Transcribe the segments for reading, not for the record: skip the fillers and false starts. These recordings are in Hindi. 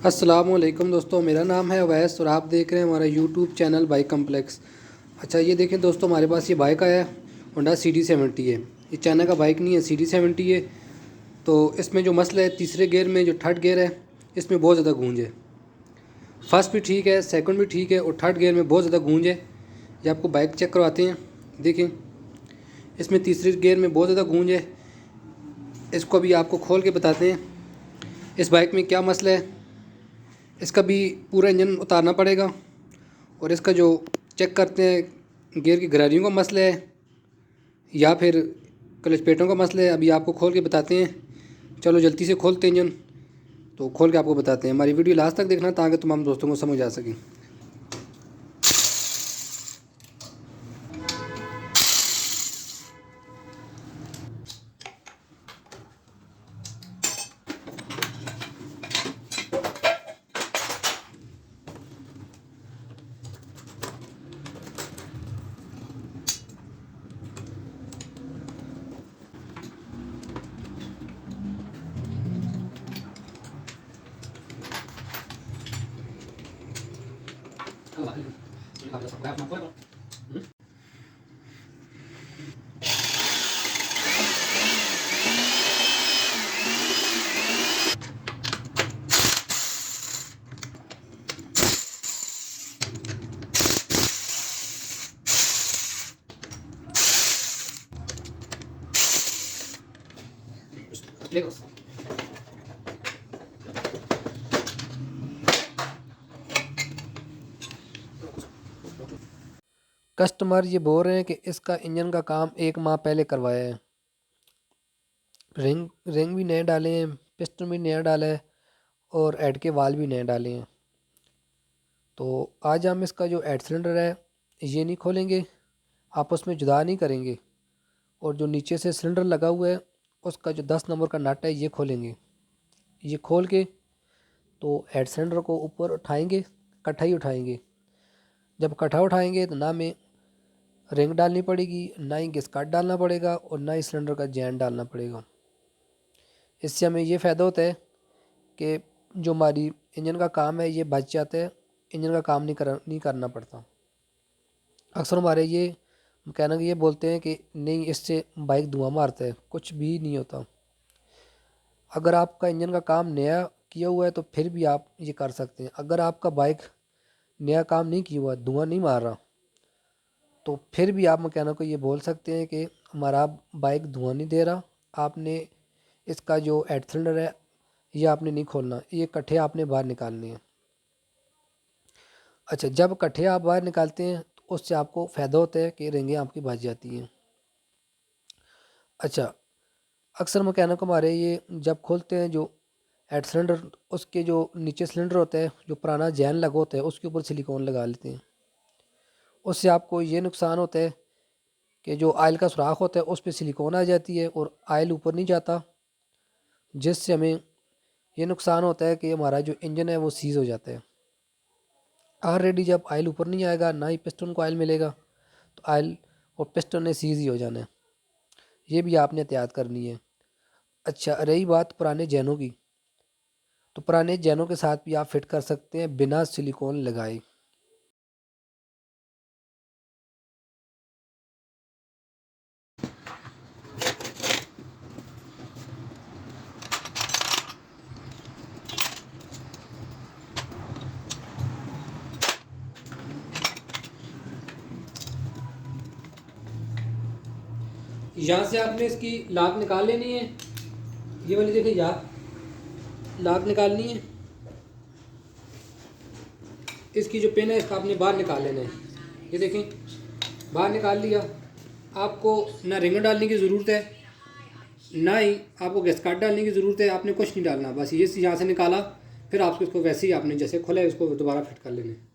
अस्सलामुअलैकुम दोस्तों, मेरा नाम है अवैस और आप देख रहे हैं हमारा यूट्यूब चैनल बाइक कम्प्लेक्स। अच्छा, ये देखें दोस्तों, हमारे पास ये बाइक आया है, होंडा CD70 है। ये चाइना का बाइक नहीं है, CD70 है। तो इसमें जो मसला है, तीसरे गियर में जो थर्ड गियर है, इसमें बहुत ज़्यादा गूंज है। फर्स्ट भी ठीक है, सेकंड भी ठीक है, और थर्ड गियर में बहुत ज़्यादा गूंज है। ये आपको बाइक चेक करवाते हैं। देखें, इसमें तीसरे गियर में बहुत ज़्यादा गूंज है। इसको अभी आपको खोल के बताते हैं इस बाइक में क्या मसला है। इसका भी पूरा इंजन उतारना पड़ेगा, और इसका जो चेक करते हैं गियर की गरारियों का मसला है या फिर क्लच प्लेटों का मसला है। अभी आपको खोल के बताते हैं। चलो जल्दी से खोलते हैं इंजन, तो खोल के आपको बताते हैं। हमारी वीडियो लास्ट तक देखना ताकि तमाम दोस्तों को समझ आ सके। कस्टमर ये बोल रहे हैं कि इसका इंजन का काम 1 माह पहले करवाया है। रिंग रिंग भी नए डाले हैं, पिस्टन भी नया डाला है, और हेड के वाल भी नए डाले हैं। तो आज हम इसका जो हेड सिलेंडर है ये नहीं खोलेंगे, आपस में जुदा नहीं करेंगे, और जो नीचे से सिलेंडर लगा हुआ है उसका जो 10 नंबर का नट है ये खोलेंगे। ये खोल के तो हेड सिलेंडर को ऊपर उठाएंगे, इकट्ठा ही उठाएंगे। जब इकट्ठा उठाएंगे तो ना में रिंग डालनी पड़ेगी, ना ही गिस्काट डालना पड़ेगा, और ना ही सिलेंडर का जैन डालना पड़ेगा। इससे हमें ये फ़ायदा होता है कि जो हमारी इंजन का काम है ये बच जाता है, इंजन का काम नहीं करना पड़ता। अक्सर हमारे ये मैकेनिक ये बोलते हैं कि नहीं, इससे बाइक धुआं मारता है। कुछ भी नहीं होता। अगर आपका इंजन का काम नया किया हुआ है तो फिर भी आप ये कर सकते हैं। अगर आपका बाइक नया काम नहीं किया हुआ, धुआं नहीं मार रहा, तो फिर भी आप मैकेनिक को ये बोल सकते हैं कि हमारा बाइक धुआं नहीं दे रहा, आपने इसका जो हेड सिलेंडर है ये आपने नहीं खोलना, ये कट्ठे आपने बाहर निकालने हैं। अच्छा, जब कट्ठे आप बाहर निकालते हैं तो उससे आपको फ़ायदा होता है कि रिंगें आपकी बच जाती हैं। अच्छा, अक्सर मैकेनिक हमारे ये जब खोलते हैं जो हेड सिलेंडर, उसके जो नीचे सिलेंडर होता है, जो पुराना जैन लगा होता है, उसके ऊपर सिलिकॉन लगा लेते हैं। उससे आपको ये नुकसान होता है कि जो आयल का सुराख होता है उस पर सिलिकॉन आ जाती है और आयल ऊपर नहीं जाता, जिससे हमें ये नुकसान होता है कि हमारा जो इंजन है वो सीज़ हो जाता है। ऑलरेडी जब आयल ऊपर नहीं आएगा, ना ही पिस्टन को आयल मिलेगा, तो आयल और पिस्टन ने सीज़ ही हो जाना है। ये भी आपने एहतियात करनी है। अच्छा, रही बात पुराने जैनों की, तो पुराने जैनों के साथ भी आप फिट कर सकते हैं बिना सिलिकॉन लगाए। यहाँ से आपने इसकी लाक निकाल लेनी है। ये वाली देखिए, यहाँ लाक निकालनी है। इसकी जो पिन है इसका आपने बाहर निकाल लेना है। ये देखें, बाहर निकाल लिया। आपको ना रिंग डालने की ज़रूरत है, ना ही आपको गैस कार्ड डालने की ज़रूरत है। आपने कुछ नहीं डालना, बस ये यहाँ से निकाला, फिर आपको इसको वैसे ही आपने जैसे खोला है इसको दोबारा फिट कर लेना है।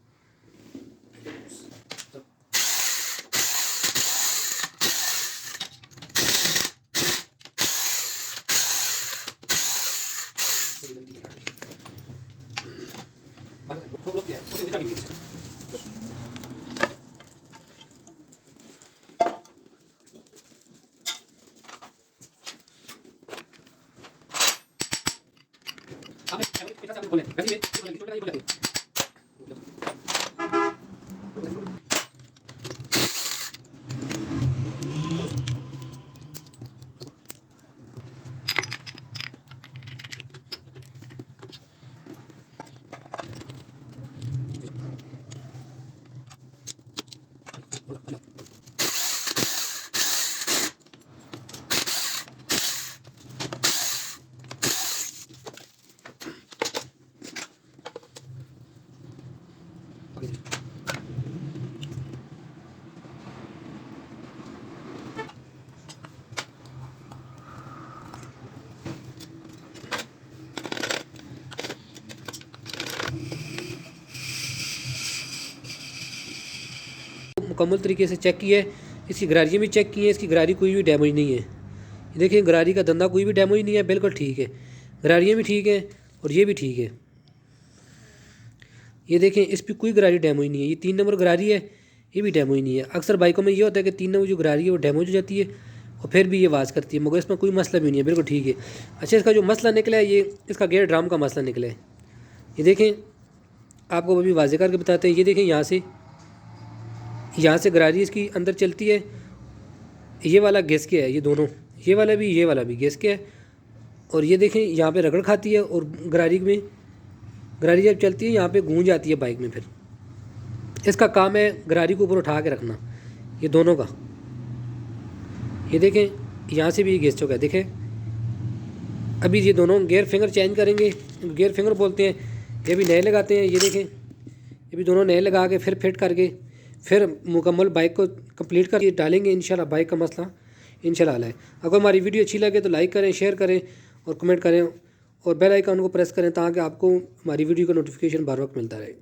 मुकम्मल तरीके से चेक किया है, इसकी गरारियाँ भी चेक की हैं, इसकी गरारी कोई भी डैमेज नहीं है। देखिए गरारी का धंधा कोई भी डैमेज नहीं है, बिल्कुल ठीक है। गरारियाँ भी ठीक है और ये भी ठीक है। ये देखें इस पर कोई गरारी डैमेज नहीं है। ये 3 नंबर गरारी है, ये भी डैमेज नहीं है। अक्सर बाइकों में ये होता है कि 3 नंबर जो गरारी है वो डैमेज हो जाती है और फिर भी ये आवाज़ करती है, मगर इसमें कोई मसला भी नहीं है, बिल्कुल ठीक है। अच्छा, इसका जो मसला निकला है ये इसका गेयर ड्राम का मसला निकला है। ये देखें आपको अभी वाज़े करके बताते हैं। ये देखें यहाँ से गरारी इसकी अंदर चलती है, ये वाला घिस के है, ये दोनों, ये वाला भी घिस के है। और ये देखें यहाँ पे रगड़ खाती है और गरारी जब चलती है यहाँ पे गूंज आती है बाइक में। फिर इसका काम है गरारी को ऊपर उठा के रखना, ये दोनों का। ये देखें यहाँ से भी ये घिस चुका है, देखें। अभी ये दोनों गियर फिंगर चेंज करेंगे, गियर फिंगर बोलते हैं। ये भी नए लगाते हैं, ये देखें ये भी दोनों नए लगा के फिर फिट करके फिर मुकम्मल बाइक को कंप्लीट करके डालेंगे इंशाल्लाह। बाइक का मसला इंशाल्लाह हल है। अगर हमारी वीडियो अच्छी लगे तो लाइक करें, शेयर करें और कमेंट करें और बेल आइकन को प्रेस करें ताकि आपको हमारी वीडियो का नोटिफिकेशन बार वक्त मिलता रहे।